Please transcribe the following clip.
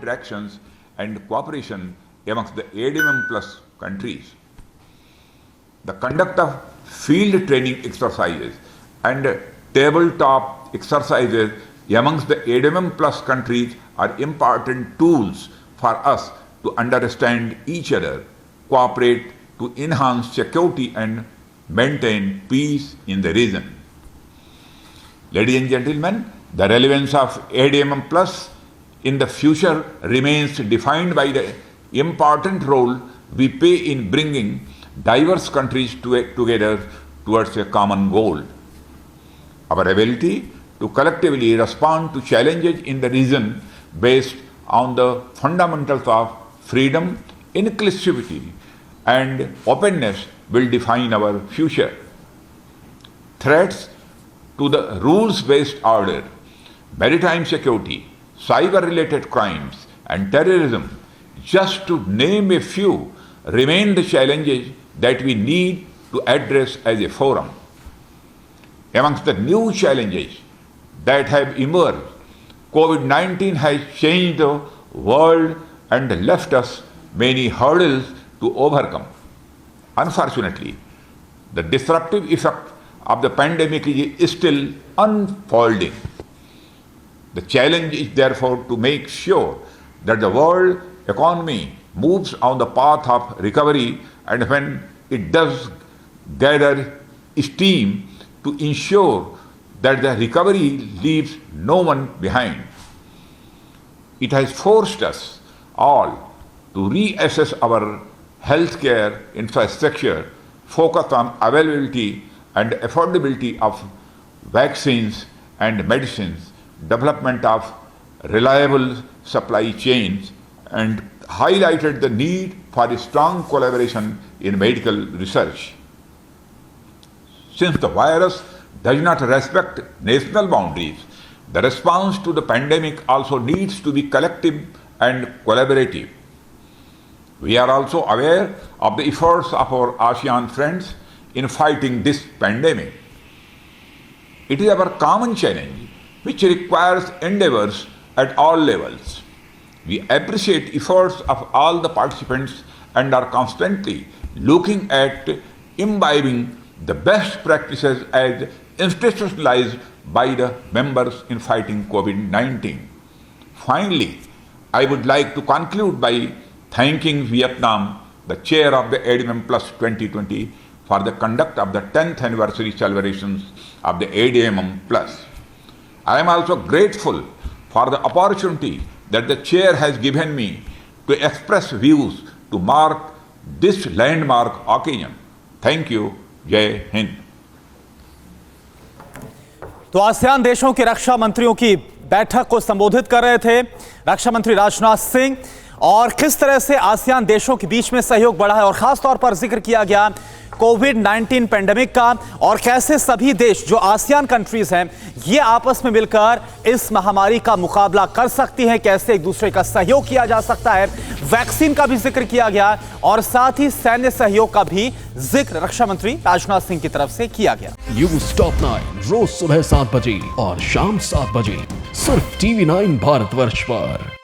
interactions and cooperation amongst the ADMM Plus countries. The conduct of field training exercises and tabletop exercises amongst the ADMM Plus countries are important tools for us to understand each other, cooperate to enhance security and maintain peace in the region. Ladies and gentlemen, the relevance of ADMM Plus in the future remains defined by the important role we play in bringing diverse countries together towards a common goal. Our ability to collectively respond to challenges in the region based on the fundamentals of freedom, inclusivity, and openness will define our future. Threats to the rules-based order, maritime security, cyber-related crimes, and terrorism, just to name a few, remain the challenges that we need to address as a forum. Amongst the new challenges that have emerged, COVID-19 has changed the world and left us many hurdles to overcome. Unfortunately, the disruptive effect of the pandemic is still unfolding. The challenge is therefore to make sure that the world economy moves on the path of recovery, and when it does gather steam, to ensure that the recovery leaves no one behind. It has forced us all to reassess our healthcare infrastructure, focus on availability and affordability of vaccines and medicines, development of reliable supply chains, and highlighted the need for a strong collaboration in medical research. Since the virus does not respect national boundaries, the response to the pandemic also needs to be collective and collaborative. We are also aware of the efforts of our ASEAN friends in fighting this pandemic. It is our common challenge which requires endeavors at all levels. We appreciate efforts of all the participants and are constantly looking at imbibing the best practices as institutionalized by the members in fighting COVID-19. Finally, I would like to conclude by thanking Vietnam, the chair of the ADMM Plus 2020, for the conduct of the 10th anniversary celebrations of the ADMM Plus. I am also grateful for the opportunity that the chair has given me to express views to mark this landmark occasion. Thank you. जय हिंद। तो ASEAN देशों के रक्षा मंत्रियों की बैठक को संबोधित कर रहे थे रक्षा मंत्री राजनाथ सिंह, और किस तरह से आसियान देशों के बीच में सहयोग बढ़ा है, और खास तौर पर जिक्र किया गया कोविड-19 पेंडेमिक का, और कैसे सभी देश जो आसियान कंट्रीज हैं ये आपस में मिलकर इस महामारी का मुकाबला कर सकती हैं, कैसे एक दूसरे का सहयोग किया जा सकता है। वैक्सीन का भी जिक्र किया गया और साथ ही सैन्य सहयोग का भी जिक्र रक्षा मंत्री राजनाथ सिंह की तरफ से किया गया। न्यूज़ टॉप 9 रोज सुबह 7 बजे और शाम 7 बजे सिर्फ TV9 भारतवर्ष पर।